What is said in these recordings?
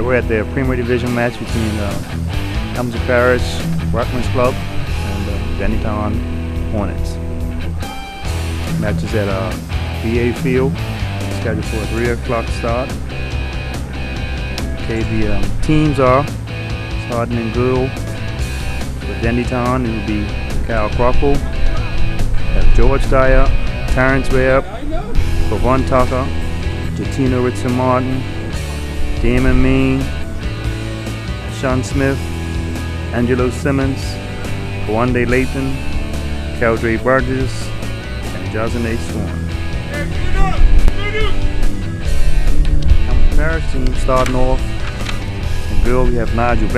we're at the Premier Division match between Hamilton Parish Workmen's Club and Dennytown Hornets. Match is at BA Field, scheduled for a 3 o'clock start. Okay, the teams are starting in goal. For Dennytown, it will be Kyle Crockle, George Dyer, Terrence Webb, Kevon Tucker, Jatina Richard Martin, Damon Mean, Sean Smith, Angelo Simmons, Kawande Lathan, Keldre Burgess, and Jazane Swan. Hamilton Parish team starting off. In goal we have Nigel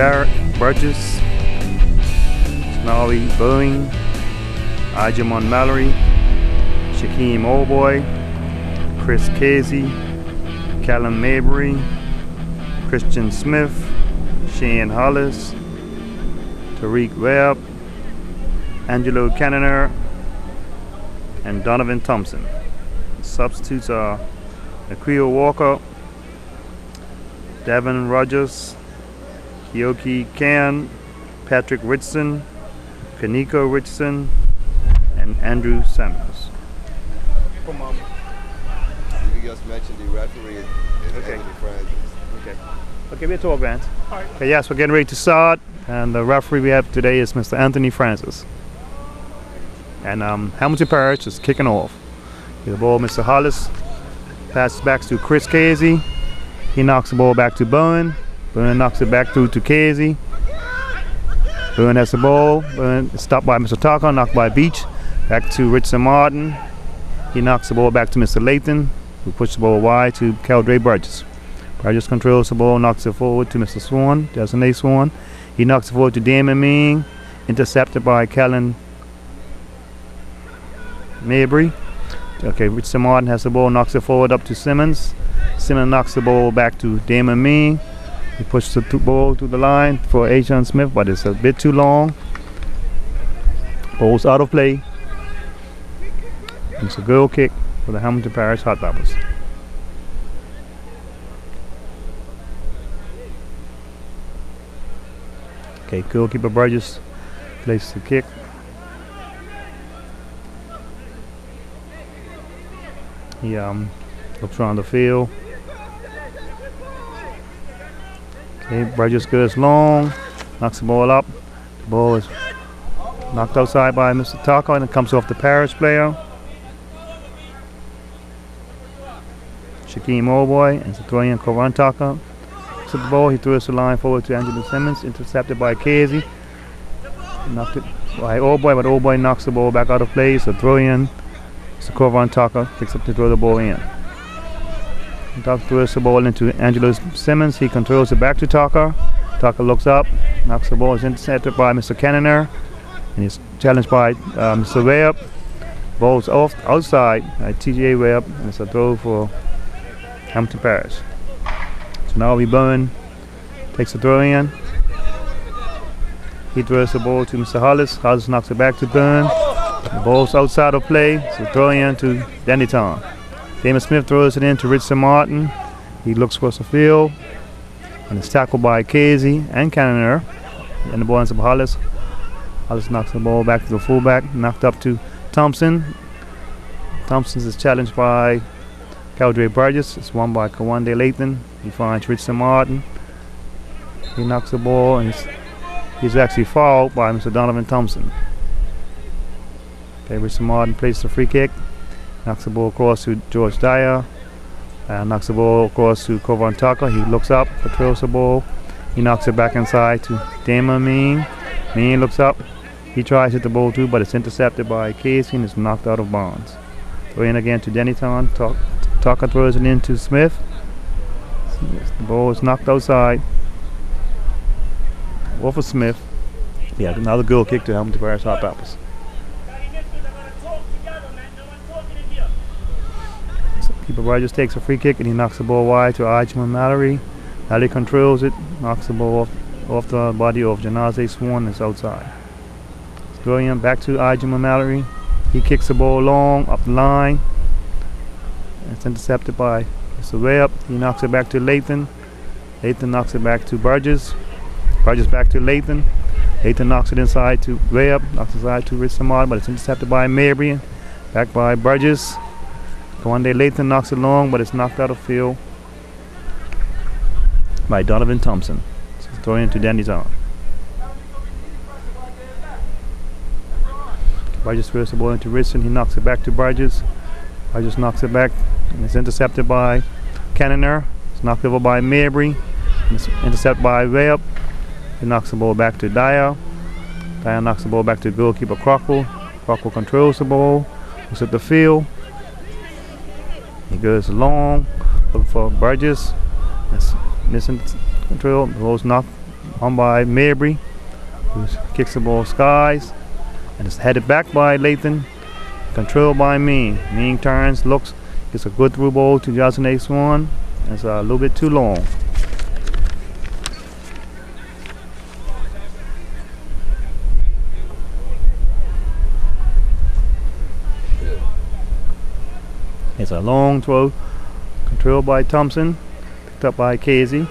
Burgess, Snowy Boeing, Ajamon Mallory, Shaquem Oldboy, Chris Casey, Callum Mabry, Christian Smith, Shane Hollis, Tariq Webb, Angelo Cannoner, and Donovan Thompson. The substitutes are Naquil Walker, Devin Rogers, Kyoki Can, Patrick Richardson, Kaniko Richardson, and Andrew Samuels. You just mentioned the referee is Anthony Francis. Okay, we'll talk, Vance. Okay, yes, we're getting ready to start, and the referee we have today is Mr. Anthony Francis. And Hamilton Parish is kicking off. The ball, Mr. Hollis passes back to Chris Casey. He knocks the ball back to Bowen. Bowen knocks it back through to Casey. Bowen has the ball. Bowen is stopped by Mr. Tucker, knocked by Beach. Back to Richardson Martin. He knocks the ball back to Mr. Lathan, who pushes the ball wide to Keldre Burgess. Burgess controls the ball, knocks it forward to Mr. Swan, Jazane Swan. He knocks it forward to Damon Ming, intercepted by Callan Mabry. Okay, Richardson Martin has the ball, knocks it forward up to Simmons. Simmons knocks the ball back to Damon Ming. He pushes the ball to the line for Asian Smith, but it's a bit too long. Ball's out of play. It's a goal kick for the Hamilton Parish Hot Boppers. Okay, goalkeeper Burgess places the kick. He looks around the field. Okay, Burgess goes long, knocks the ball up. The ball is knocked outside by Mr. Tucker, and it comes off the Parish player. Shaquem Oldboy and Satorian Kevon Tucker. The ball, he throws the line forward to Angelo Simmons, intercepted by Casey. Knocked it by Oldboy, but Oldboy knocks the ball back out of play. So throw in. So Kevon Tucker picks up to throw the ball in. Tucker throws the ball into Angelo Simmons. He controls it back to Tucker. Tucker looks up, knocks the ball, is intercepted by Mr. Cannoner, and he's challenged by Mr. Webb. Ball's off outside by TJ Webb, and it's a throw for Hamilton Parish. So now Bowen takes the throw in. He throws the ball to Mr. Hollis. Hollis knocks it back to Bowen. The ball's outside of play, so throw in to Dennytown. Damon Smith throws it in to Richardson Martin. He looks across the field, and it's tackled by Casey and Cannoner. And the ball ends up Hollis. Hollis knocks the ball back to the fullback, knocked up to Thompson. Thompson is challenged by Keldre Burgess. It's won by Kawande Lathan. He finds Richardson Martin. He knocks the ball, and he's actually fouled by Mr. Donovan Thompson. Okay, Richardson Martin plays the free kick, knocks the ball across to George Dyer, knocks the ball across to Kevon Tucker. He looks up, controls the ball. He knocks it back inside to Damon Mean. Mean looks up. He tries to hit the ball too, but it's intercepted by Casey and it's knocked out of bounds. Throw in again to Dennytown. Tucker throws it into Smith. The ball is knocked outside. Off of Smith. Yeah, another goal kick to Hamilton Parish Hot Boppers. Keeper Rogers takes a free kick and he knocks the ball wide to Ajman Mallory. Mallory controls it, knocks the ball off the body of Janaze Swan. It's outside. Going back to Ajman Mallory. He kicks the ball long up the line. It's intercepted by Mr. Webb. He knocks it back to Lathan. Lathan knocks it back to Burgess. Burgess back to Lathan. Lathan knocks it inside to Webb. Knocks it inside to Richard Martin, but it's intercepted by Mabry. Back by Burgess. One day Lathan knocks it long, but it's knocked out of field by Donovan Thompson. So it's thrown into Dandy's arm. Burgess throws the ball into Richardson. He knocks it back to Burgess. Burgess knocks it back, and it's intercepted by Cannoner. It's knocked over by Mabry. It's intercepted by Webb. He knocks the ball back to Dyer. Dyer knocks the ball back to goalkeeper Crockle. Crockle controls the ball. Looks at the field. He goes long, looking for Burgess. It's missing control. The ball's knocked on by Mabry, who kicks the ball skies, and it's headed back by Lathan. Controlled by Mean. Mean turns, looks, gets a good through ball to Johnson A1. It's a little bit too long. It's a long throw, controlled by Thompson, picked up by Casey.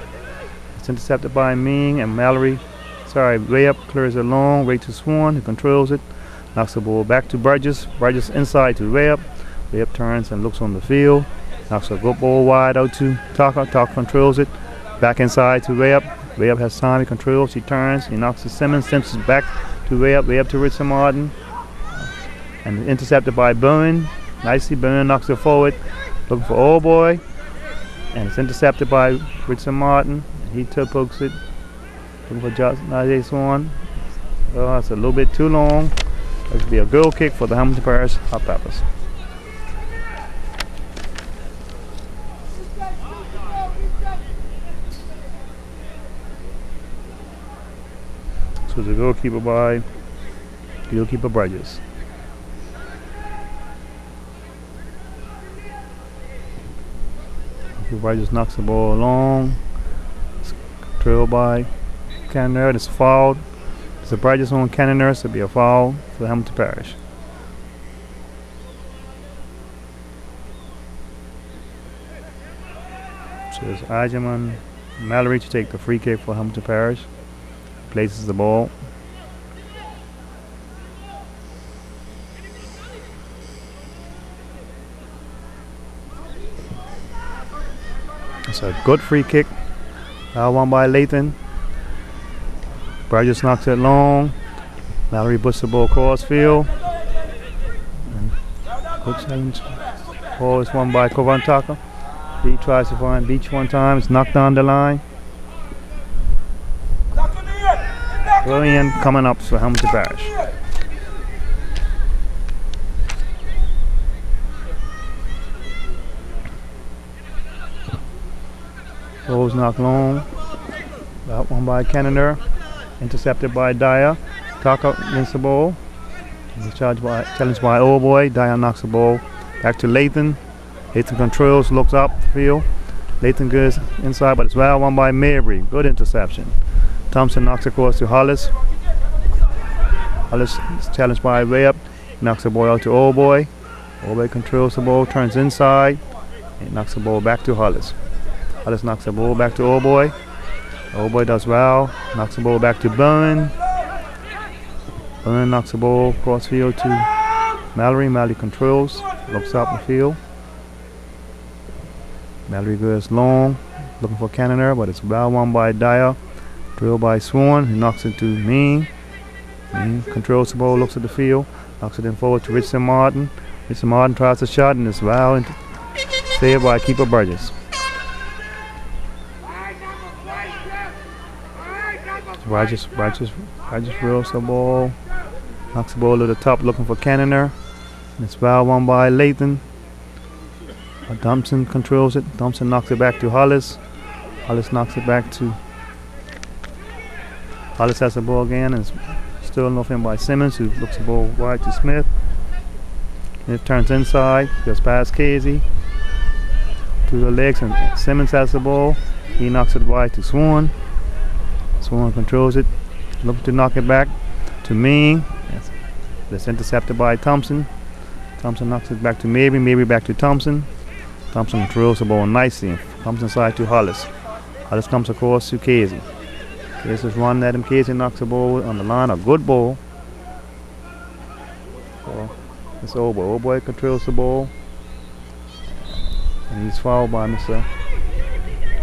It's intercepted by Ming and Mallory. Way up, clears it long, right to Swan, who controls it. Knocks the ball back to Burgess. Burgess inside to Webb. Webb turns and looks on the field. Knocks a good ball wide out to Taka. Taka controls it. Back inside to Webb. Webb has time, he controls, he turns, he knocks to Simmons. Simmons back to Webb. Webb to Richard Martin. And intercepted by Bowen. Nicely, Bowen knocks it forward. Looking for Old Boy. And it's intercepted by Richard Martin. He pokes it. Looking for Johnson Swan. Oh, it's a little bit too long. It could be a goal kick for the Hamilton Parish Hot Peppers. So the goalkeeper by goalkeeper Burgess. Burgess knocks the ball long. It's controlled by Cannoner. It's fouled. It's a Burgess on Cannoner, so it'll be a foul for the Hamilton Parish. So it's Ajaman Mallory to take the free kick for Hamilton Parish. Places the ball. It's a good free kick. Won by Lathan. Burgess knocks it long. Mallory puts the ball across field. And good challenge. Ball is won by Kovantaka. He tries to find Beach one time. It's knocked down the line. Brilliant coming up for Hamilton Parish. Ball's knocked long. That one by Cannoner. Intercepted by Dyer. Taka wins the ball. He's challenged by Old Boy. Dyer knocks the ball back to Lathan. Lathan controls, looks up the field. Lathan goes inside, but it's well won by Mabry. Good interception. Thompson knocks across to Hollis. Hollis is challenged by Webb. He knocks the ball out to Old Boy. Old Boy controls the ball, turns inside, and knocks the ball back to Hollis. Hollis knocks the ball back to Old Boy. Old Boy does well. Knocks the ball back to Bowen. Bowen knocks the ball across field to Mallory. Mallory controls, looks up the field. Mallory goes long, looking for Cannoner, but it's well won by Dyer. Drilled by Swan, who knocks it to Mean. Mean controls the ball, looks at the field, knocks it in forward to Richard Martin. Richard Martin tries a shot and it's well saved by keeper Burgess. Burgess drills the ball, knocks the ball to the top, looking for Cannoner. And it's well won by Lathan. Thompson controls it. Thompson knocks it back to Hollis. Hollis knocks it back to. Hollis has the ball again, and it's still nothing by Simmons, who looks the ball wide to Smith. And it turns inside, goes past Casey to the legs, and Simmons has the ball. He knocks it wide to Swan. Swan controls it, looking to knock it back to Ming. That's intercepted by Thompson. Thompson knocks it back to Mabry back to Thompson. Thompson controls the ball nicely. Thompson side to Hollis. This comes across to Casey. Casey's running at him. Casey knocks the ball on the line. A good ball. So it's Old Boy. Old Boy controls the ball. And he's fouled by Mr.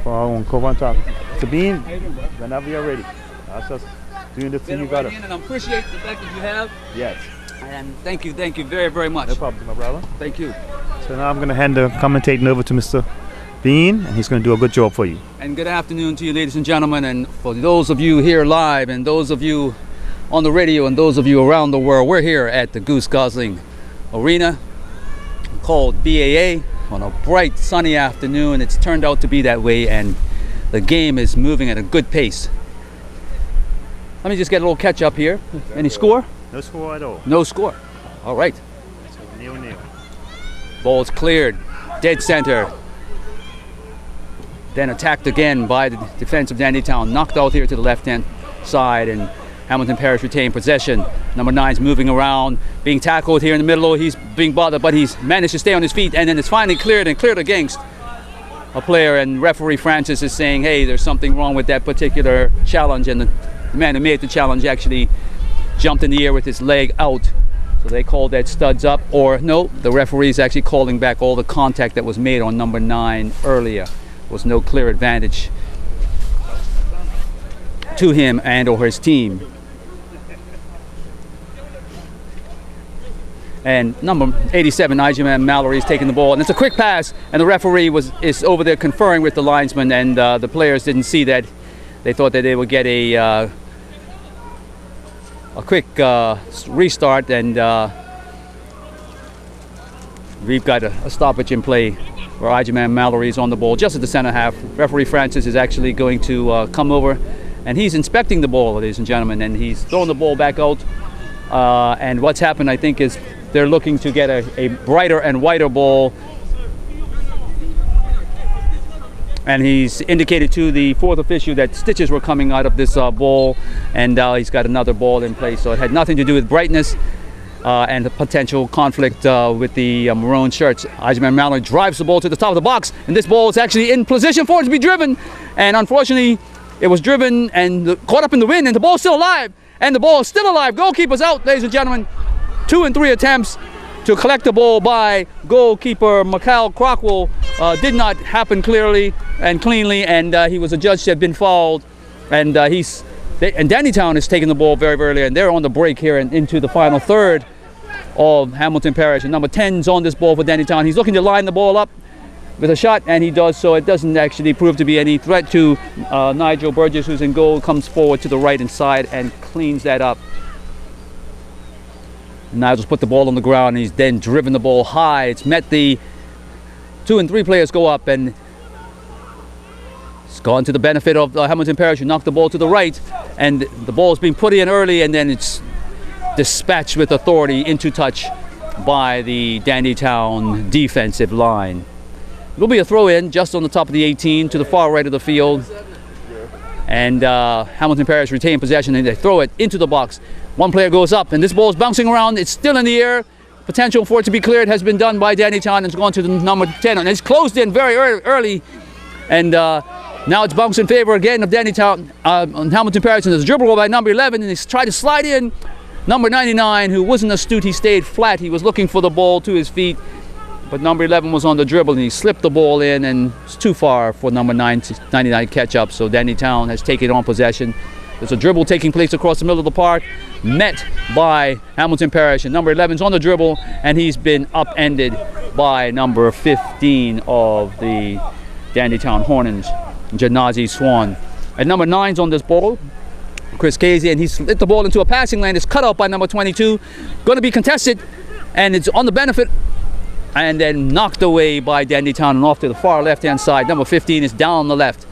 Foul on cover on top. Mr. Bean, whenever you're ready. That's just doing the thing you got to. And I appreciate the fact that you have. Yes. And thank you very, very much. No problem, my brother. Thank you. So now I'm going to hand the commentating over to Mr. Bean, and he's going to do a good job for you. And good afternoon to you, ladies and gentlemen, and for those of you here live, and those of you on the radio, and those of you around the world. We're here at the Goose Gosling Arena, called BAA, on a bright, sunny afternoon. It's turned out to be that way, and the game is moving at a good pace. Let me just get a little catch up here. Any score? No score at all. No score. All right. So 0-0. Ball's cleared. Dead center. Then attacked again by the defense of Dandytown. Knocked out here to the left-hand side, and Hamilton Parish retained possession. Number 9's moving around, being tackled here in the middle. He's being bothered, but he's managed to stay on his feet, and then it's finally cleared, and cleared against a player. And referee Francis is saying, hey, there's something wrong with that particular challenge, and the man who made the challenge actually jumped in the air with his leg out. So they called that studs up, or no, the referee is actually calling back all the contact that was made on number 9 earlier. Was no clear advantage to him and or his team. And number 87, Ijaman Mallory, is taking the ball, and it's a quick pass, and the referee is over there conferring with the linesman, and the players didn't see that. They thought that they would get a quick restart, and we've got a stoppage in play where Ijaman Mallory is on the ball just at the center half. Referee Francis is actually going to come over, and he's inspecting the ball, ladies and gentlemen, and he's throwing the ball back out. And what's happened, I think, is they're looking to get a brighter and whiter ball. And he's indicated to the fourth official that stitches were coming out of this ball, and he's got another ball in place. So it had nothing to do with brightness and the potential conflict with the maroon shirts. Ijaman Mallory drives the ball to the top of the box, and this ball is actually in position for it to be driven. And unfortunately, it was driven and caught up in the wind, and the ball's still alive. And the ball is still alive. Goalkeeper's out, ladies and gentlemen. 2 and 3 attempts to collect the ball by goalkeeper Mikhail Crockwell did not happen clearly and cleanly, and he was adjudged to have been fouled. And Dandytown is taking the ball very, very early, and they're on the break here and into the final third of Hamilton Parish. And number 10's on this ball for Dandytown. He's looking to line the ball up with a shot, and he does so. It doesn't actually prove to be any threat to Nigel Burgess, who's in goal, comes forward to the right hand side and cleans that up. Nigel's put the ball on the ground, and he's then driven the ball high. It's met the 2 and 3 players go up, and it's gone to the benefit of Hamilton Parish, who knocked the ball to the right, and the ball's being put in early, and then it's dispatched with authority into touch by the Dandytown defensive line. It'll be a throw in just on the top of the 18 to the far right of the field. And Hamilton Parish retain possession, and they throw it into the box. One player goes up, and this ball is bouncing around. It's still in the air. Potential for it to be cleared has been done by Dandytown, and it's gone to the number 10. And it's closed in very early. And now it's bounced in favor again of Dandytown on Hamilton Parish. And there's a dribble ball by number 11, and he's tried to slide in. Number 99, who wasn't astute, he stayed flat. He was looking for the ball to his feet. But number 11 was on the dribble, and he slipped the ball in, and it's too far for number 99 catch up. So Dandytown has taken on possession. There's a dribble taking place across the middle of the park, met by Hamilton Parish, and number 11's on the dribble, and he's been upended by number 15 of the Dandytown Hornets, Janazi Swan. And number 9's on this ball, Chris Casey, and he's hit the ball into a passing lane. It's cut out by number 22, going to be contested, and it's on the benefit, and then knocked away by Dandytown and off to the far left-hand side. Number 15 is down the left,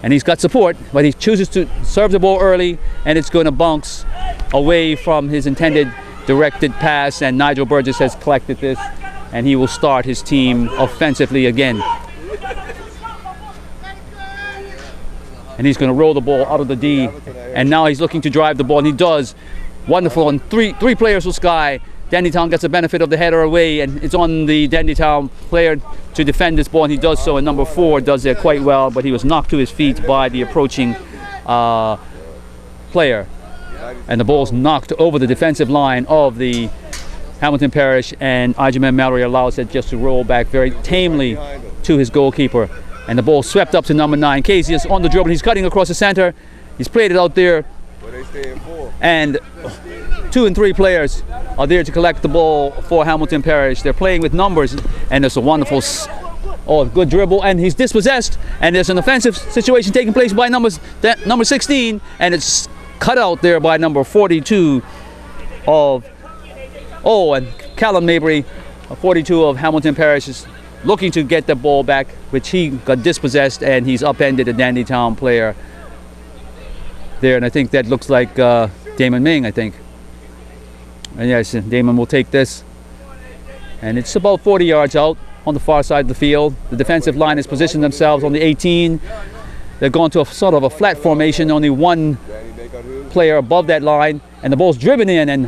and he's got support, but he chooses to serve the ball early, and it's going to bounce away from his intended directed pass, and Nigel Burgess has collected this, and he will start his team offensively again. And he's going to roll the ball out of the D, and now he's looking to drive the ball, and he does. Wonderful, and three players will sky. Dandytown gets the benefit of the header away, and it's on the Dandytown player to defend this ball, and he does so, and number 4 does that quite well, but he was knocked to his feet by the approaching player. And the ball's knocked over the defensive line of the Hamilton Parish, and Ijaman Mallory allows it just to roll back very tamely to his goalkeeper. And the ball swept up to number 9. Casey is on the dribble. He's cutting across the center. He's played it out there. And 2 and 3 players are there to collect the ball for Hamilton Parish. They're playing with numbers, and there's a wonderful, good dribble, and he's dispossessed. And there's an offensive situation taking place by number 16, and it's cut out there by number 42 of, and Callum Mabry, 42 of Hamilton Parish, is looking to get the ball back, which he got dispossessed, and he's upended a Dandytown player there, and I think that looks like Damon Ming, I think. And yes, Damon will take this, and it's about 40 yards out on the far side of the field. The defensive line has positioned themselves on the 18. They're going to a sort of a flat formation, only one player above that line, and the ball's driven in, and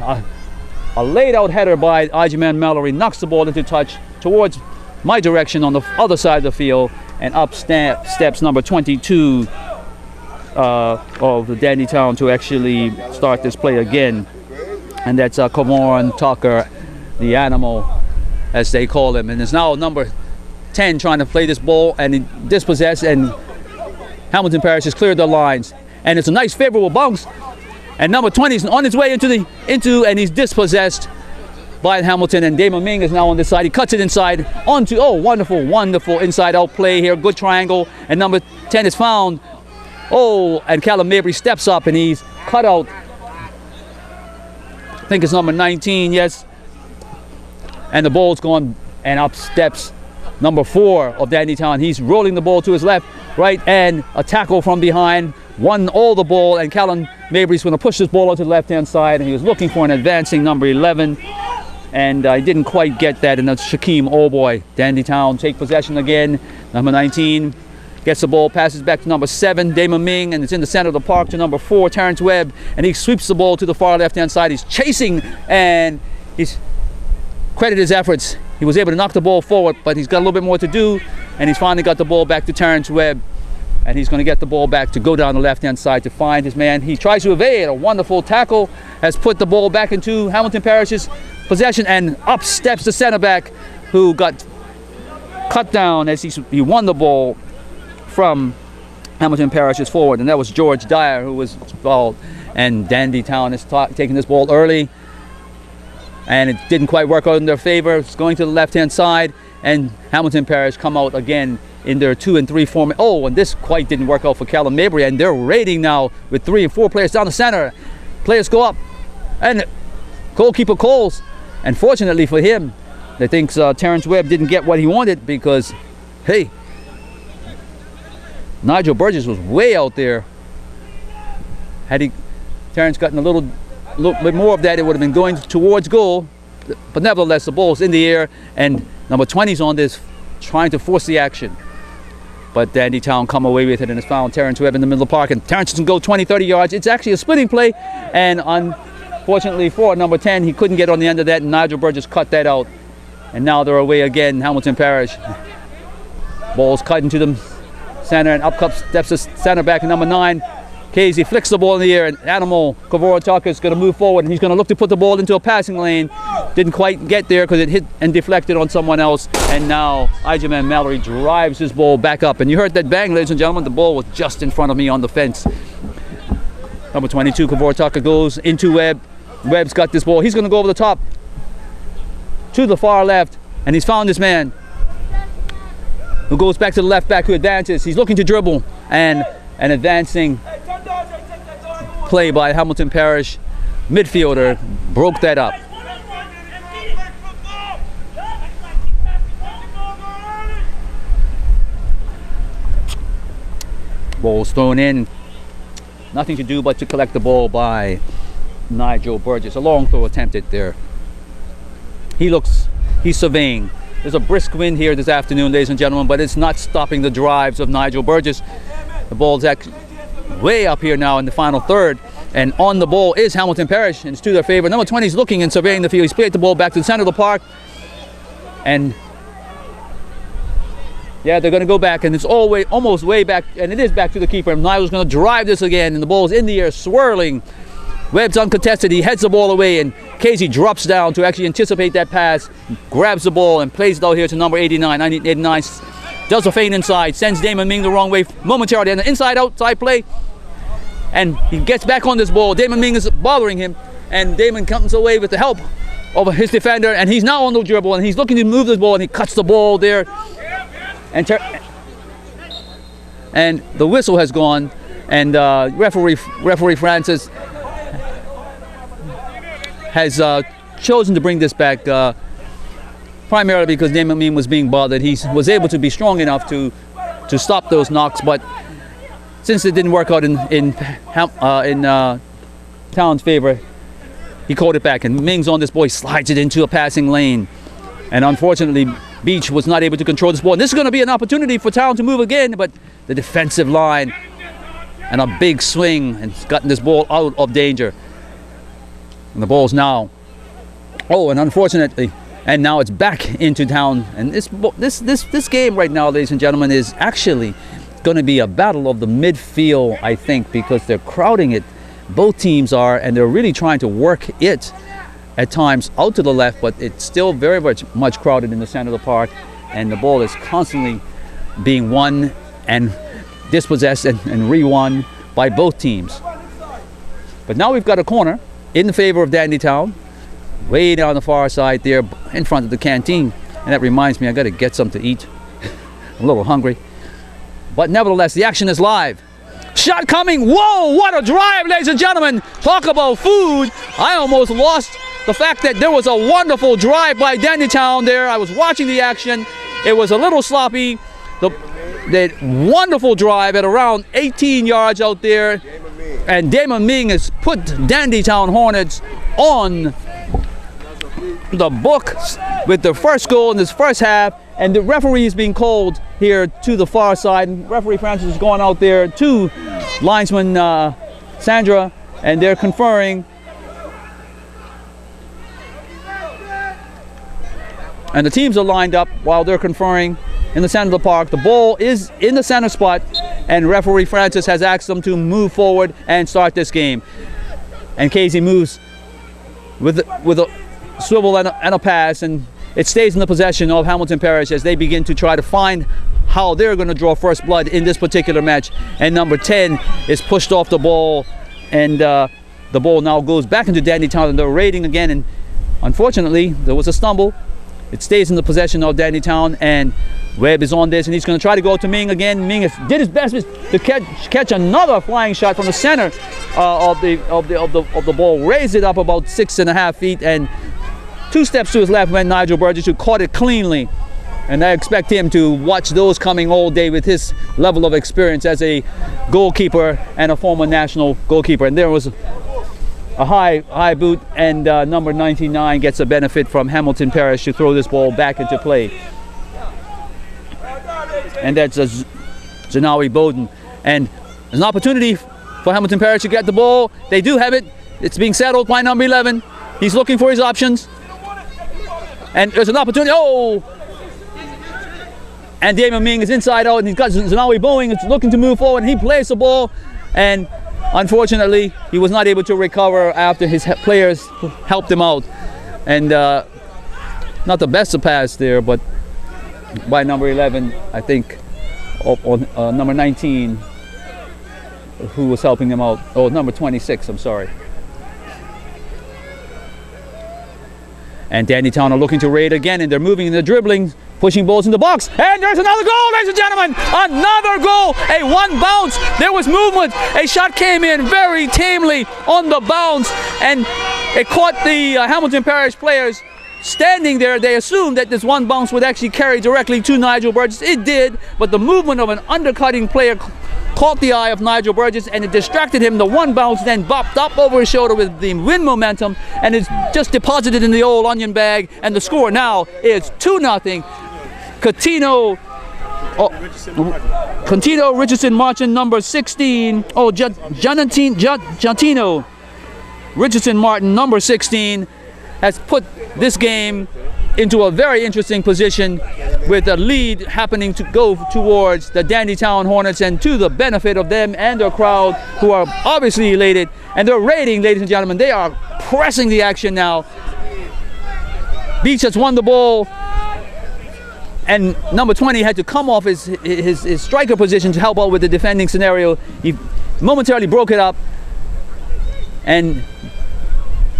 a laid out header by Ijaman Mallory knocks the ball into touch towards my direction on the other side of the field, and up steps number 22 of the Dandytown to actually start this play again, and that's Cameron Tucker, the animal as they call him, and it's now number 10 trying to play this ball, and he dispossessed, and Hamilton Parish has cleared the lines, and it's a nice favorable bounce, and number 20 is on his way and he's dispossessed by Hamilton, and Damon Ming is now on this side. He cuts it inside onto, wonderful inside out play here, good triangle, and number 10 is found. And Callum Mabry steps up, and he's cut out. I think it's number 19, yes. And the ball's gone, and up steps number 4 of Dandytown. He's rolling the ball to his left, right, and a tackle from behind. Won all the ball, and Callum Mabry's going to push this ball onto the left-hand side, and he was looking for an advancing number 11. And I didn't quite get that, and that's Shaquem Oboy. Dandytown take possession again. Number 19 gets the ball, passes back to number 7, Damon Ming, and it's in the center of the park to number 4, Terrence Webb, and he sweeps the ball to the far left-hand side. He's chasing, and he's credited his efforts. He was able to knock the ball forward, but he's got a little bit more to do, and he's finally got the ball back to Terrence Webb, and he's going to get the ball back to go down the left-hand side to find his man. He tries to evade. A wonderful tackle has put the ball back into Hamilton Parish's possession, and up steps the center back, who got cut down as he won the ball from Hamilton Parish's forward, and that was George Dyer who was involved. And Dandytown is taking this ball early, and it didn't quite work out in their favor. It's going to the left-hand side, and Hamilton Parish come out again in their 2 and 3 form. And this quite didn't work out for Callum Mabry, and they're raiding now with 3 and 4 players down the center. Players go up, and goalkeeper calls, and fortunately for him, I think Terrence Webb didn't get what he wanted, because, hey, Nigel Burgess was way out there. Had Terrence gotten a little bit more of that, it would have been going towards goal. But nevertheless, the ball's in the air, and number 20's on this, trying to force the action. But Dandytown come away with it, and it's found Terrence Webb in the middle of the park, and Terrence doesn't go 20-30 yards. It's actually a splitting play, and unfortunately for number 10, he couldn't get on the end of that, and Nigel Burgess cut that out. And now they're away again, Hamilton Parish. Ball's cut into the center, and up steps the center back, number 9. Casey flicks the ball in the air, and Animal Kavora is going to move forward, and he's going to look to put the ball into a passing lane. Didn't quite get there because it hit and deflected on someone else, and now Ijaman Mallory drives his ball back up. And you heard that bang, ladies and gentlemen. The ball was just in front of me on the fence. Number 22, Kavora goes into Webb. Webb's got this ball. He's going to go over the top to the far left, and he's found this man who goes back to the left back, who advances. He's looking to dribble, and an advancing play by Hamilton Parish midfielder broke that up. Ball's thrown in. Nothing to do but to collect the ball by Nigel Burgess. A long throw attempted there. He's surveying. There's a brisk wind here this afternoon, ladies and gentlemen, but it's not stopping the drives of Nigel Burgess. The ball's actually way up here now in the final third, And on the ball is Hamilton Parish, and it's to their favor. Number 20 is looking and surveying the field. He's played the ball back to the center of the park. And yeah, they're going to go back, and it's almost way back, and it is back to the keeper. And Nigel's going to drive this again, and the ball's in the air, swirling. Webb's uncontested. He heads the ball away, and Casey drops down to actually anticipate that pass, grabs the ball, and plays it out here to number 89. 89 does a feint inside, sends Damon Ming the wrong way momentarily, and an inside-outside play. And he gets back on this ball. Damon Ming is bothering him, and Damon comes away with the help of his defender, and he's now on the dribble, and he's looking to move this ball, and he cuts the ball there. And the whistle has gone, and referee Francis has chosen to bring this back primarily because Damon Ming was being bothered. He was able to be strong enough to stop those knocks, but since it didn't work out in Town's favor, he called it back, and Ming's on this ball. He slides it into a passing lane, and unfortunately Beach was not able to control this ball. And this is going to be an opportunity for Town to move again, but the defensive line and a big swing and it's gotten this ball out of danger. And the ball's now, and unfortunately, and now it's back into Town. And this game right now, ladies and gentlemen, is actually going to be a battle of the midfield, I think, because they're crowding it. Both teams are, and they're really trying to work it at times out to the left, but it's still very much crowded in the center of the park, and the ball is constantly being won and dispossessed and re-won by both teams. But now we've got a corner in the favor of Dandytown, way down the far side there in front of the canteen. And that reminds me, I got to get something to eat. I'm a little hungry. But nevertheless, the action is live. Shot coming. Whoa, what a drive, ladies and gentlemen. Talk about food. I almost lost the fact that there was a wonderful drive by Dandytown there. I was watching the action. It was a little sloppy. That wonderful drive at around 18 yards out there. And Damon Ming has put Dandytown Hornets on the books with the first goal in this first half. And the referee is being called here to the far side. And referee Francis is going out there to linesman Sandra, and they're conferring. And the teams are lined up while they're conferring in the center of the park. The ball is in the center spot, and referee Francis has asked them to move forward and start this game. And Casey moves with a swivel and a pass, and it stays in the possession of Hamilton Parish as they begin to try to find how they're going to draw first blood in this particular match. And number 10 is pushed off the ball, and the ball now goes back into Dandytown, and they're raiding again. And unfortunately, there was a stumble. It stays in the possession of Dandytown, and Webb is on this, and he's going to try to go to Ming again. Ming did his best to catch another flying shot from the center of the ball, raised it up about 6.5 feet, and 2 steps to his left went Nigel Burgess, who caught it cleanly. And I expect him to watch those coming all day with his level of experience as a goalkeeper and a former national goalkeeper. And there was a high boot, and number 99 gets a benefit from Hamilton Parish to throw this ball back into play. And that's Zanawi Bowden. And there's an opportunity for Hamilton Parish to get the ball. They do have it. It's being settled by number 11. He's looking for his options. And there's an opportunity. And Damon Ming is inside out, and he's got Zanawi Boeing looking to move forward, and he plays the ball. And unfortunately, he was not able to recover after his players helped him out. And not the best of pass there, but by number 11, I think, or number 19, who was helping them out. Oh, number 26, I'm sorry. And Dandytown are looking to raid again, and they're moving and they're dribbling, pushing balls in the box. And there's another goal, ladies and gentlemen! Another goal! A one bounce. There was movement. A shot came in very tamely on the bounce, and it caught the Hamilton Parish players standing there. They assumed that this one bounce would actually carry directly to Nigel Burgess. It did, but the movement of an undercutting player caught the eye of Nigel Burgess, and it distracted him. The one bounce then bopped up over his shoulder with the wind momentum, and it's just deposited in the old onion bag. And the score now is 2-0. Catino Oh, Contino Richardson Martin, number 16. Oh, Giantino Richardson Martin, number 16, has put this game into a very interesting position with the lead happening to go towards the Dandytown Hornets, and to the benefit of them and their crowd, who are obviously elated. And they're raiding, ladies and gentlemen. They are pressing the action now. Beach has won the ball, and number 20 had to come off his striker position to help out with the defending scenario. He momentarily broke it up, and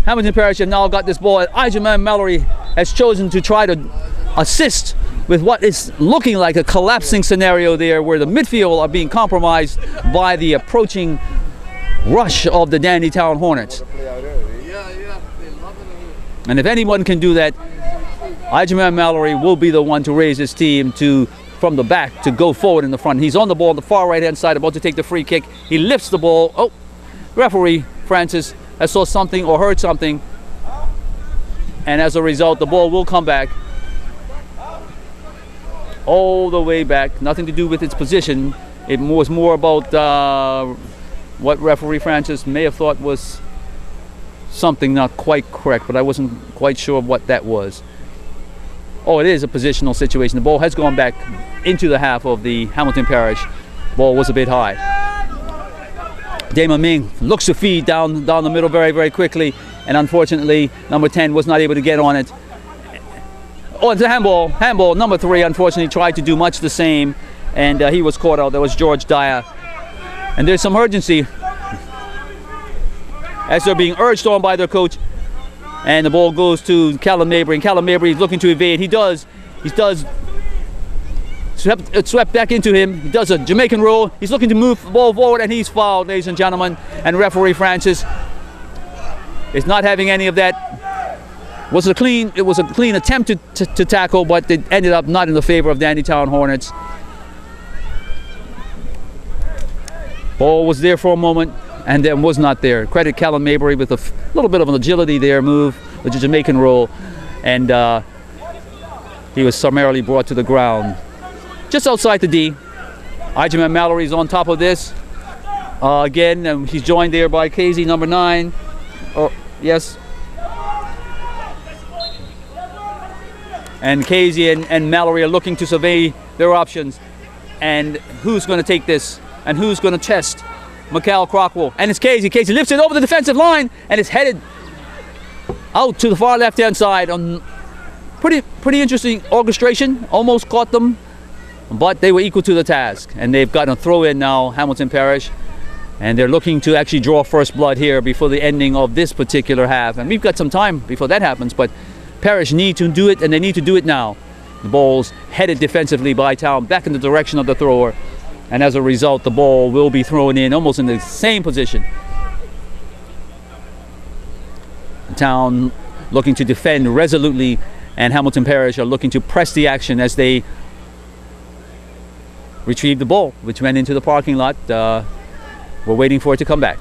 Hamilton Parish have now got this ball. Ijaman Mallory has chosen to try to assist with what is looking like a collapsing scenario there, where the midfield are being compromised by the approaching rush of the Dandytown Hornets. And if anyone can do that, Ijaman Mallory will be the one to raise his team from the back to go forward in the front. He's on the ball on the far right hand side, about to take the free kick. He lifts the ball. Oh, referee Francis has saw something or heard something, and as a result the ball will come back all the way back. Nothing to do with its position. It was more about what referee Francis may have thought was something not quite correct, but I wasn't quite sure of what that was. Oh, it is a positional situation. The ball has gone back into the half of the Hamilton Parish. Ball was a bit high. Damon Ming looks to feed down the middle very, very quickly, and unfortunately number 10 was not able to get on it. Oh, it's a handball. Number 3 unfortunately tried to do much the same, and he was caught out. That was George Dyer. And there's some urgency as they're being urged on by their coach, and the ball goes to Callum Mabry, and Callum Mabry is looking to evade. He does swept back into him. He does a Jamaican roll. He's looking to move the ball forward, and he's fouled, ladies and gentlemen. And referee Francis is not having any of that. It was a clean attempt to tackle, but it ended up not in the favor of Dandytown Hornets. Ball was there for a moment, and then was not there. Credit Callum Mabry with a little bit of an agility there, move with the Jamaican roll, and he was summarily brought to the ground just outside the D. Ijaman Mallory is on top of this again, and he's joined there by KZ number 9. Oh, yes. And KZ and Mallory are looking to survey their options, and who's going to take this, and who's going to test Mikhail Crockwell. And it's KZ. KZ lifts it over the defensive line, and it's headed out to the far left-hand side. On pretty interesting orchestration. Almost caught them, but they were equal to the task, and they've gotten a throw in now, Hamilton Parish, and they're looking to actually draw first blood here before the ending of this particular half. And we've got some time before that happens, but Parish need to do it, and they need to do it now. The ball's headed defensively by Town back in the direction of the thrower, and as a result the ball will be thrown in almost in the same position. Town looking to defend resolutely, and Hamilton Parish are looking to press the action as they retrieve the ball, which went into the parking lot. We're waiting for it to come back.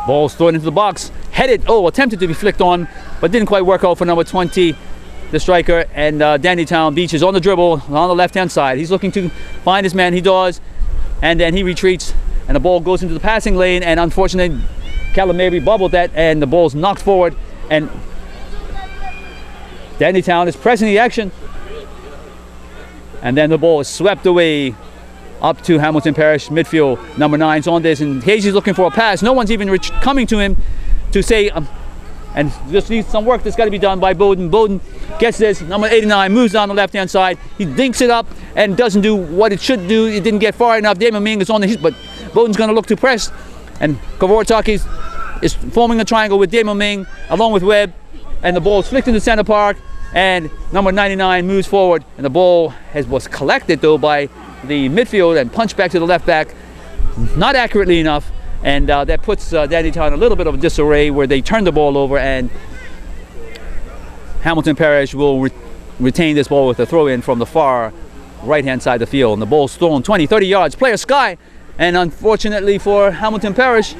Ball's thrown into the box, headed, attempted to be flicked on, but didn't quite work out for number 20, the striker. And Dandytown Beach is on the dribble on the left-hand side. He's looking to find his man. He does, and then he retreats, and the ball goes into the passing lane, and unfortunately Callum Mabry bubbled that, and the ball's knocked forward, and Dandytown is pressing the action, and then the ball is swept away up to Hamilton Parish midfield. Number 9's on this, and Hazy's looking for a pass. No one's even coming to him to say, and just needs some work that's got to be done by Bowden. Bowden gets this. Number 89 moves down the left-hand side. He dinks it up and doesn't do what it should do. It didn't get far enough. Damon Ming is on the hit, but Bowden's going to look to press, and Kavortaki is forming a triangle with Damon Ming along with Webb, and the ball is flicked into center park, and number 99 moves forward, and the ball was collected though by the midfield and punched back to the left back, not accurately enough, and that puts Dandytown in a little bit of disarray, where they turn the ball over, and Hamilton Parish will retain this ball with a throw in from the far right-hand side of the field. And the ball's thrown 20, 30 yards. Player sky. And unfortunately for Hamilton Parish,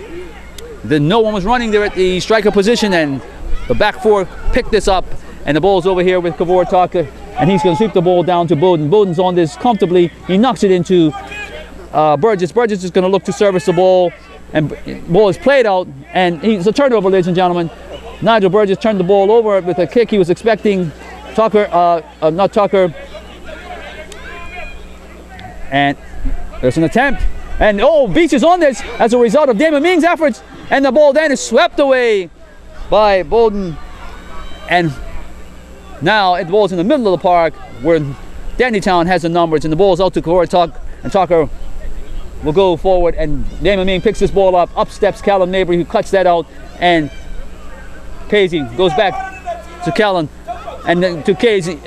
no one was running there at the striker position, and the back four picked this up. And the ball's over here with Kavor Tucker, and he's going to sweep the ball down to Bowden. Bowden's on this comfortably. He knocks it into Burgess. Burgess is going to look to service the ball, and the ball is played out, and it's a turnover, ladies and gentlemen. Nigel Burgess turned the ball over with a kick. He was expecting Tucker, not Tucker, and there's an attempt, and Beach is on this as a result of Damon Ming's efforts, and the ball then is swept away by Bowden, and now the ball's in the middle of the park where Dandytown has the numbers, and the ball's out to Kavor Tucker, and Tucker will go forward, and Damon Ming picks this ball up steps Callum Mabry, who cuts that out, and Casey goes back to Callan and then to Casey,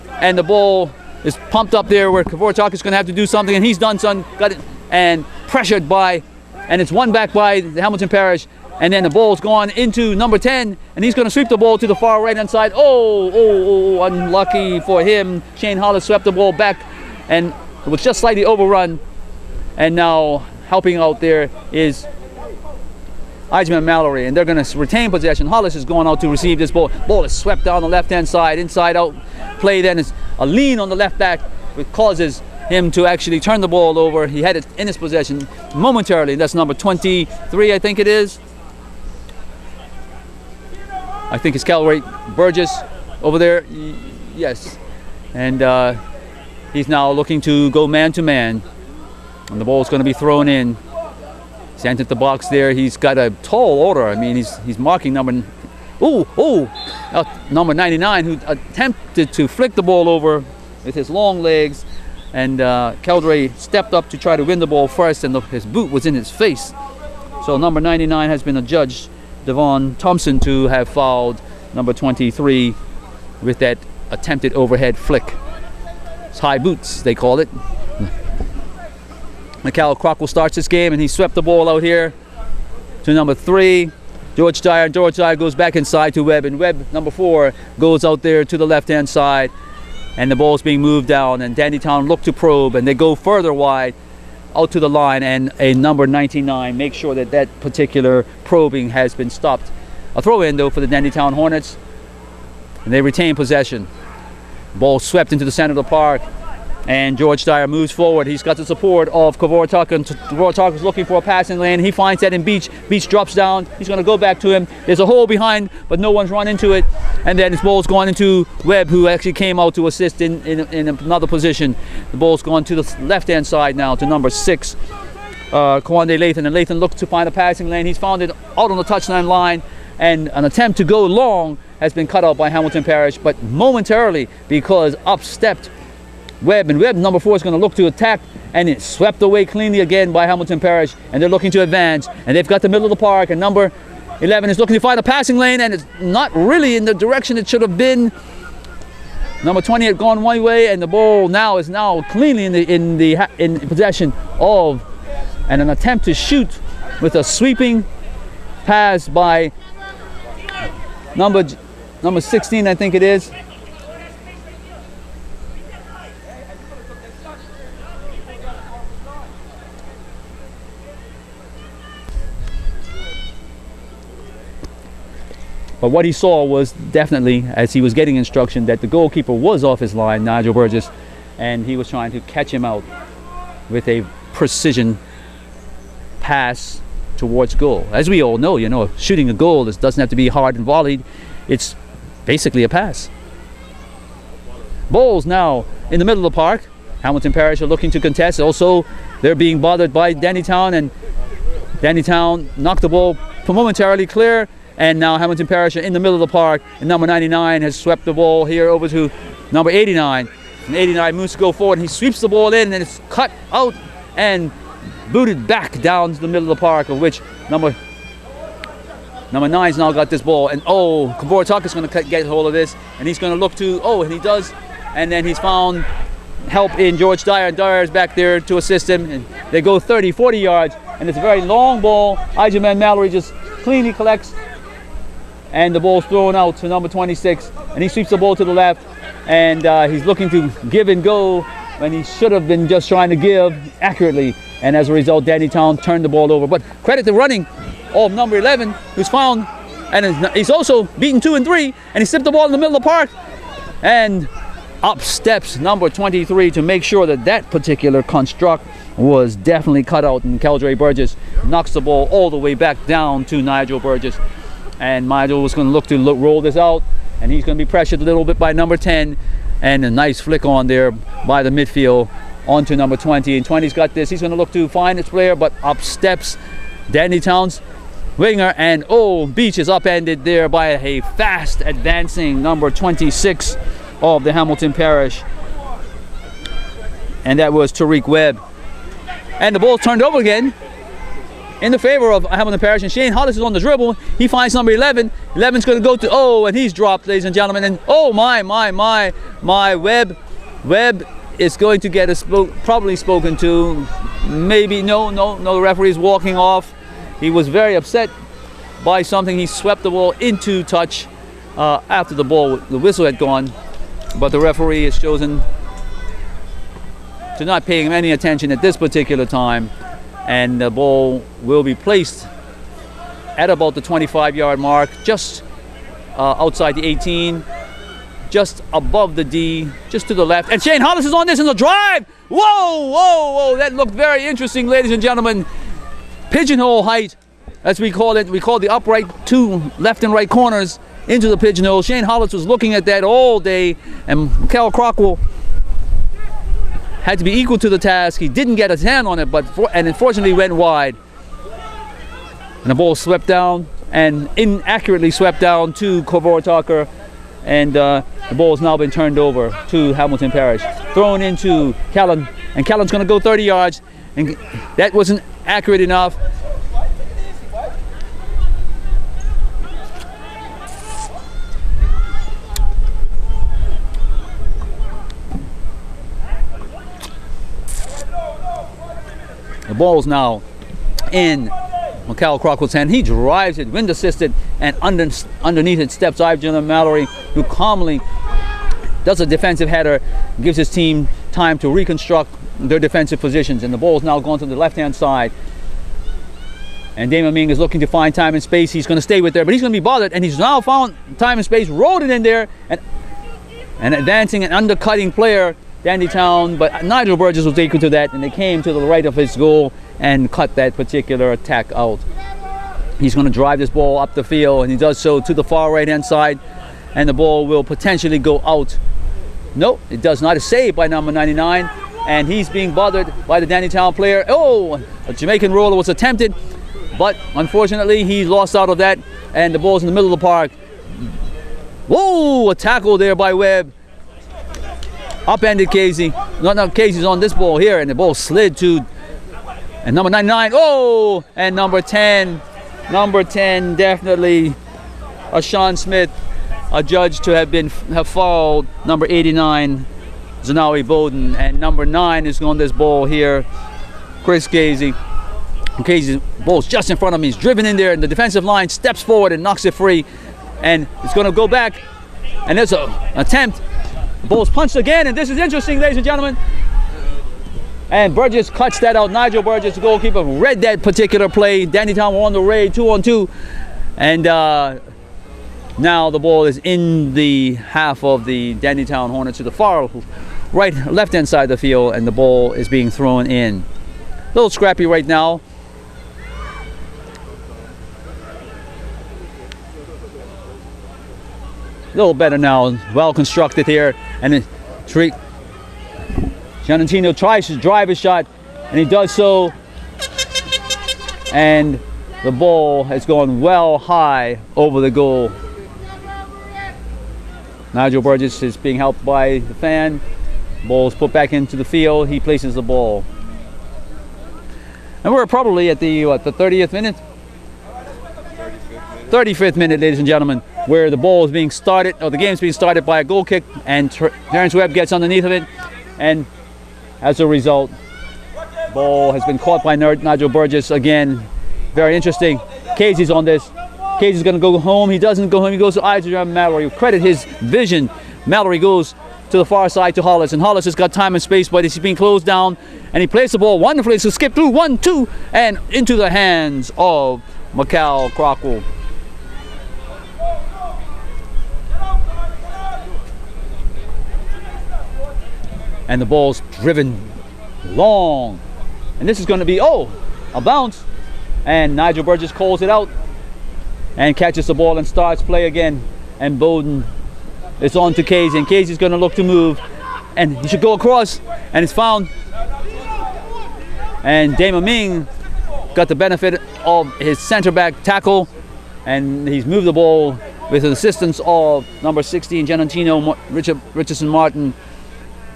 and the ball is pumped up there where Kavor Tucker is going to have to do something, and he's done something, got it, and pressured by, and it's won back by the Hamilton Parish, and then the ball's gone into number 10, and he's going to sweep the ball to the far right hand side. Unlucky for him. Shane Hollis swept the ball back, and it was just slightly overrun, and now helping out there is Ijeman Mallory, and they're going to retain possession. Hollis is going out to receive this ball. Ball is swept down the left-hand side, inside out play. Then is a lean on the left back, which causes him to actually turn the ball over. He had it in his possession momentarily. That's number 23, I think it is. I think it's Calway Burgess over there. Yes, and he's now looking to go man-to-man, and the ball's going to be thrown in. He's entered the box there. He's got a tall order. I mean, he's marking number 99, who attempted to flick the ball over with his long legs, and Caldray stepped up to try to win the ball first, and his boot was in his face. So number 99 has been adjudged, Devon Thompson, to have fouled number 23 with that attempted overhead flick. It's high boots, they call it. Mikhail Crockle starts this game, and he swept the ball out here to number 3, George Dyer. George Dyer goes back inside to Webb, and Webb, number 4, goes out there to the left-hand side, and the ball's being moved down, and Dandytown look to probe, and they go further wide out to the line, and a number 99 makes sure that that particular probing has been stopped. A throw-in, though, for the Dandytown Hornets, and they retain possession. Ball swept into the center of the park, and George Dyer moves forward. He's got the support of Kavor Tucker, and Kavor Tucker's looking for a passing lane. He finds that in Beach. Beach drops down. He's going to go back to him. There's a hole behind, but no one's run into it. And then his ball's gone into Webb, who actually came out to assist in another position. The ball's gone to the left-hand side now to number 6, Kwande Lathan. And Lathan looks to find a passing lane. He's found it out on the touchline line, and an attempt to go long has been cut out by Hamilton Parish, but momentarily, because up stepped Webb, and Webb, number 4, is going to look to attack, and it's swept away cleanly again by Hamilton Parish, and they're looking to advance, and they've got the middle of the park, and number 11 is looking to find a passing lane, and it's not really in the direction it should have been. Number 20 had gone one way, and the ball now is cleanly in possession of, and an attempt to shoot with a sweeping pass by number 16, I think it is. But what he saw was definitely, as he was getting instruction, that the goalkeeper was off his line, Nigel Burgess, and he was trying to catch him out with a precision pass towards goal. As we all know, shooting a goal doesn't have to be hard and volleyed. It's basically a pass. Ball's now in the middle of the park. Hamilton Parish are looking to contest. Also, they're being bothered by Dandytown, and Dandytown knocked the ball momentarily clear. And now Hamilton Parish are in the middle of the park, and number 99 has swept the ball here over to number 89. And 89 moves to go forward, and he sweeps the ball in, and it's cut out and booted back down to the middle of the park, of which number 9's now got this ball. And Kavor Tucker's going to get hold of this, and he's going to look to, and he does, and then he's found help in George Dyer, and Dyer is back there to assist him, and they go 30, 40 yards, and it's a very long ball. Ijeman Mallory just cleanly collects and the ball's thrown out to number 26, and he sweeps the ball to the left, and he's looking to give and go when he should have been just trying to give accurately, and as a result, Dandytown turned the ball over. But credit the running of number 11, who's found, and he's also beaten 2 and 3, and he slipped the ball in the middle of the park, and up steps number 23 to make sure that that particular construct was definitely cut out, and Keldre Burgess knocks the ball all the way back down to Nigel Burgess, and Nigel was going to look to roll this out, and he's going to be pressured a little bit by number 10, and a nice flick on there by the midfield onto number 20, and 20's got this. He's going to look to find his player, but up steps Dandytown's winger, and Beach is upended there by a fast advancing number 26 of the Hamilton Parish, and that was Tariq Webb, and the ball turned over again in the favor of Hamilton Parish, and Shane Hollis is on the dribble. He finds number 11. 11's going to go to and he's dropped, ladies and gentlemen, and my Webb is going to get probably spoken to. Maybe no, the referee is walking off. He was very upset by something. He swept the ball into touch after the whistle had gone, but the referee has chosen to not pay him any attention at this particular time, and the ball will be placed at about the 25-yard mark, just outside the 18, just above the D, just to the left, and Shane Hollis is on this in the drive. Whoa, that looked very interesting, ladies and gentlemen. Pigeonhole height, as we call it. We call the upright two left and right corners into the pigeonhole. Shane Hollis was looking at that all day, and Cal Crockwell had to be equal to the task. He didn't get his hand on it, and unfortunately went wide. And the ball swept down, and inaccurately swept down to Kovor Tucker, and the ball has now been turned over to Hamilton Parish. Thrown into Callan, and Callan's going to go 30 yards, and that wasn't accurate enough. The ball's now in Cal Crockwell's hand. He drives it, wind assisted, and underneath it steps Ivan Mallory, who calmly does a defensive header, gives his team time to reconstruct their defensive positions. And the ball's now gone to the left-hand side. And Damon Ming is looking to find time and space. He's going to stay with there, but he's going to be bothered, and he's now found time and space, rolled it in there, and advancing and undercutting player, Dandytown, but Nigel Burgess was equal to that, and they came to the right of his goal and cut that particular attack out. He's going to drive this ball up the field, and he does so to the far right-hand side, and the ball will potentially go out. No, it does not. A save by number 99, and he's being bothered by the Dandytown player. A Jamaican roller was attempted, but unfortunately he lost out of that, and the ball's in the middle of the park. Whoa, a tackle there by Webb. Upended Casey. No, Casey's on this ball here, and the ball slid to, and number 99. And number 10. Number 10, definitely a Sean Smith, a judge to have fouled number 89, Zanawi Bowden, and number 9 is on this ball here, Chris Casey. Casey's ball's just in front of me. He's driven in there, and the defensive line steps forward and knocks it free, and it's going to go back, and there's an attempt. The ball's punched again, and this is interesting, ladies and gentlemen. And Burgess cuts that out. Nigel Burgess, the goalkeeper, read that particular play. Dandytown were on the raid, 2-on-2. And now the ball is in the half of the Dandytown Hornets to the far left-hand side of the field, and the ball is being thrown in. A little scrappy right now. A little better now, well constructed here, and then Giannantino tries to drive a shot, and he does so, and the ball has gone well high over the goal. Nigel Burgess is being helped by the fan. Ball is put back into the field. He places the ball, and we're probably at the 30th minute? 35th minute, ladies and gentlemen, where the ball is being started, or the game's being started by a goal kick, and Terrence Webb gets underneath of it, and as a result, ball has been caught by Nigel Burgess again. Very interesting. Casey's on this. Cage is going to go home. He doesn't go home. He goes to Adrian Mallory. Credit his vision. Mallory goes to the far side to Hollis, and Hollis has got time and space, but he's being closed down, and he plays the ball wonderfully. So skip through 1, 2, and into the hands of Macau Crockwell. And the ball's driven long, and this is going to be a bounce, and Nigel Burgess calls it out and catches the ball and starts play again. And Bowden is on to Casey, and Casey's going to look to move, and he should go across, and it's found. And Damon Ming got the benefit of his center back tackle, and he's moved the ball with the assistance of number 16 Genentino Richardson Martin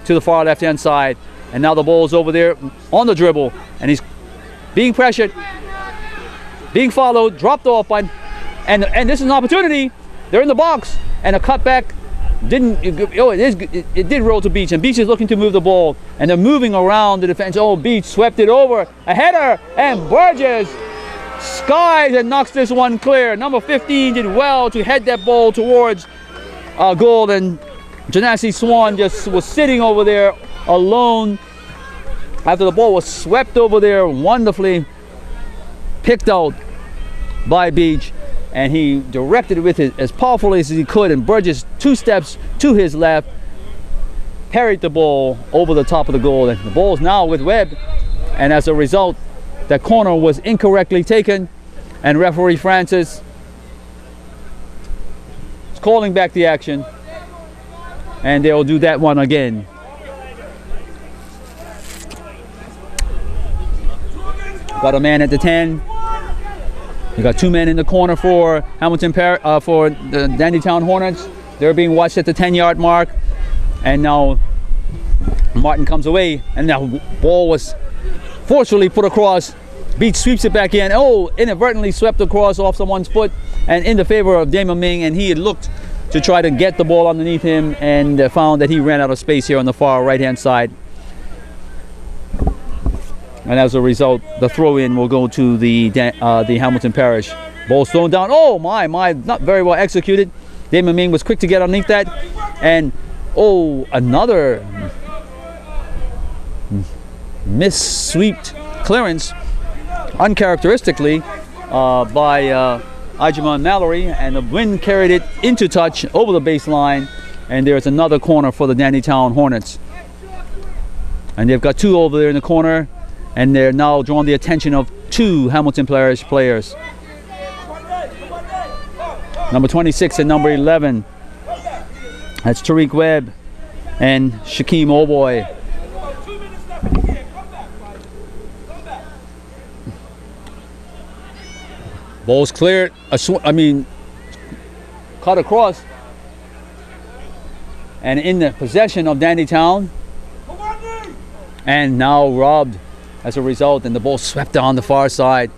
to the far left hand side. And now the ball's over there on the dribble, and he's being pressured, being followed, dropped off by, and this is an opportunity. They're in the box, and a cutback it did roll to Beach, and Beach is looking to move the ball, and they're moving around the defense. Beach swept it over, a header, and Burgess skies and knocks this one clear. Number 15 did well to head that ball towards goal, and Janassi Swan just was sitting over there alone after the ball was swept over there, wonderfully picked out by Beach, and he directed it with it as powerfully as he could, and Burgess 2 steps to his left parried the ball over the top of the goal, and the ball's now with Webb, and as a result that corner was incorrectly taken, and referee Francis is calling back the action, and they'll do that one again. Got a man at the 10. You got 2 men in the corner for Hamilton for the Dandytown Hornets. They're being watched at the 10-yard mark, and now Martin comes away, and now ball was forcefully put across. Beach sweeps it back in. Inadvertently swept across off someone's foot and in the favor of Damon Ming, and he had looked to try to get the ball underneath him and found that he ran out of space here on the far right-hand side. And as a result, the throw-in will go to the Hamilton Parish. Ball thrown down. Not very well executed. Damon Ming was quick to get underneath that. And, another mis-sweeped clearance, uncharacteristically, by Ajman Mallory. And the wind carried it into touch over the baseline. And there's another corner for the Dandytown Hornets. And they've got 2 over there in the corner. And they're now drawing the attention of 2 Hamilton Parish players. Number 26 and number 11. That's Tariq Webb and Shaquem Oboy. Ball's cleared. Cut across. And in the possession of Dandytown. And now robbed as a result, and the ball swept down the far side,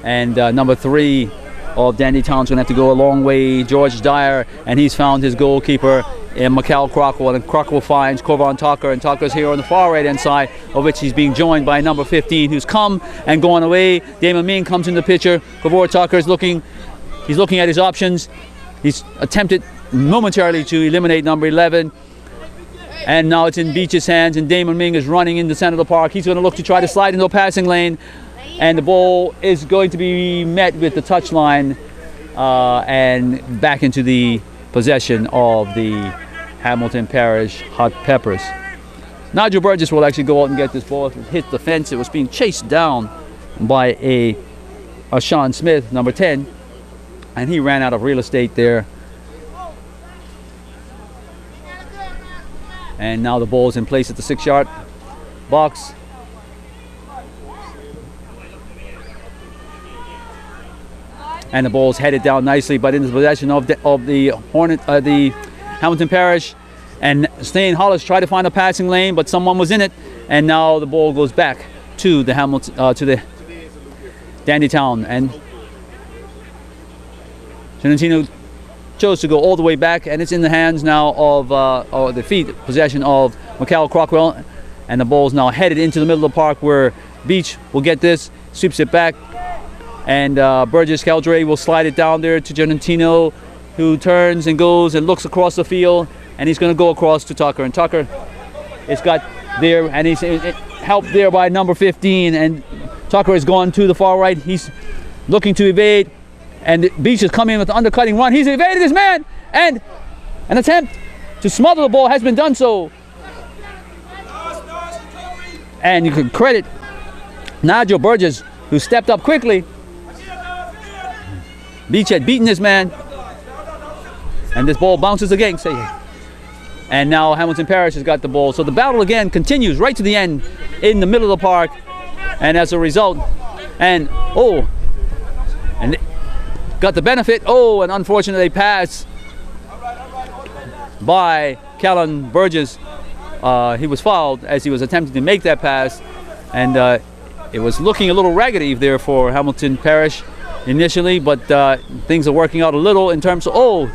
and number 3 of Dandytown's gonna have to go a long way, George Dyer, and he's found his goalkeeper in Macau Crockwell, and Crockwell finds Corvon Tucker, and Tucker's here on the far right hand side, of which he's being joined by number 15 who's come and gone away. Damon Ming comes in the picture. Corvon Tucker's looking at his options. He's attempted momentarily to eliminate number 11. And now it's in Beach's hands, and Damon Ming is running in the center of the park. He's going to look to try to slide into a passing lane, and the ball is going to be met with the touchline and back into the possession of the Hamilton Parish Hot Peppers. Nigel Burgess will actually go out and get this ball. It hit the fence. It was being chased down by a Sean Smith, number 10, and he ran out of real estate there. And now the ball is in place at the 6-yard box. And the ball is headed down nicely, but into the possession of the Hamilton Parish. And Stan Hollis tried to find a passing lane, but someone was in it. And now the ball goes back to the Dandytown. And Genentino chose to go all the way back, and it's in the hands now of possession of Macau Crockwell, and the ball's now headed into the middle of the park where Beach will get this, sweeps it back, And Burgess Caldray will slide it down there to Genentino, who turns and goes and looks across the field, and he's going to go across to Tucker. And Tucker is got there, and he's helped there by number 15. And Tucker has gone to the far right. He's looking to evade, and Beach has come in with the undercutting run. He's evaded his man, and an attempt to smother the ball has been done so. And you can credit Nigel Burgess, who stepped up quickly. Beach had beaten his man, and this ball bounces again. And now Hamilton Parish has got the ball. So the battle again continues right to the end in the middle of the park. And as a result, and got the benefit. And unfortunately pass by Callan Burgess. He was fouled as he was attempting to make that pass, and it was looking a little raggedy there for Hamilton Parish initially, but things are working out a little in terms of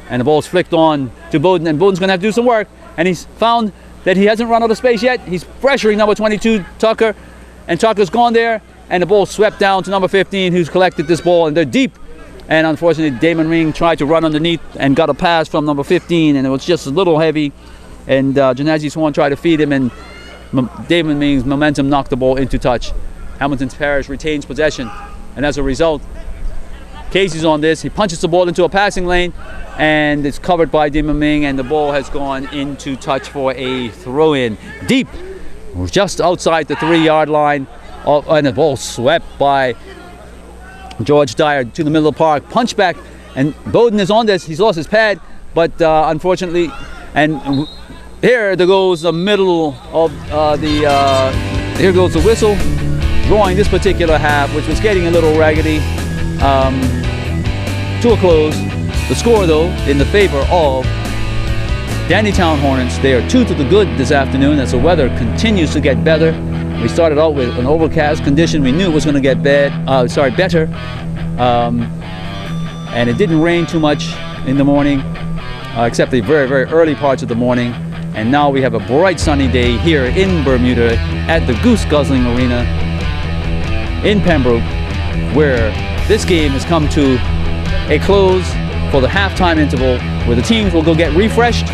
and the ball's flicked on to Bowden, and Bowden's gonna have to do some work, and he's found that he hasn't run out of space yet. He's pressuring number 22 Tucker, and Tucker's gone there, and the ball swept down to number 15, who's collected this ball, and they're deep. And unfortunately, Damon Ring tried to run underneath and got a pass from number 15, and it was just a little heavy. And Janazi Swan tried to feed him, and Damon Ring's momentum knocked the ball into touch. Hamilton Parish retains possession, and as a result, Casey's on this. He punches the ball into a passing lane, and it's covered by Damon Ming, and the ball has gone into touch for a throw-in. Deep, just outside the 3-yard line, and the ball swept by George Dyer to the middle of the park. Punch back, and Bowden is on this. He's lost his pad, but unfortunately, and here there goes the middle of here goes the whistle, drawing this particular half, which was getting a little raggedy, to a close. The score, though, in the favor of Dandytown Hornets. They are 2 to the good this afternoon as the weather continues to get better. We started out with an overcast condition. We knew it was going to get better. And it didn't rain too much in the morning, except the very, very early parts of the morning. And now we have a bright sunny day here in Bermuda at the Goose Guzzling Arena in Pembroke, where this game has come to a close for the halftime interval, where the teams will go get refreshed.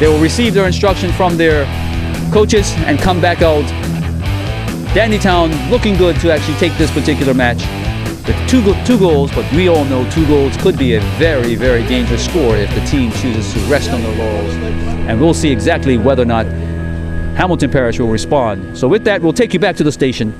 They will receive their instruction from their coaches and come back out. Dandytown looking good to actually take this particular match. The two goals, but we all know 2 goals could be a very, very dangerous score if the team chooses to rest on their laurels. And we'll see exactly whether or not Hamilton Parish will respond. So with that, we'll take you back to the station.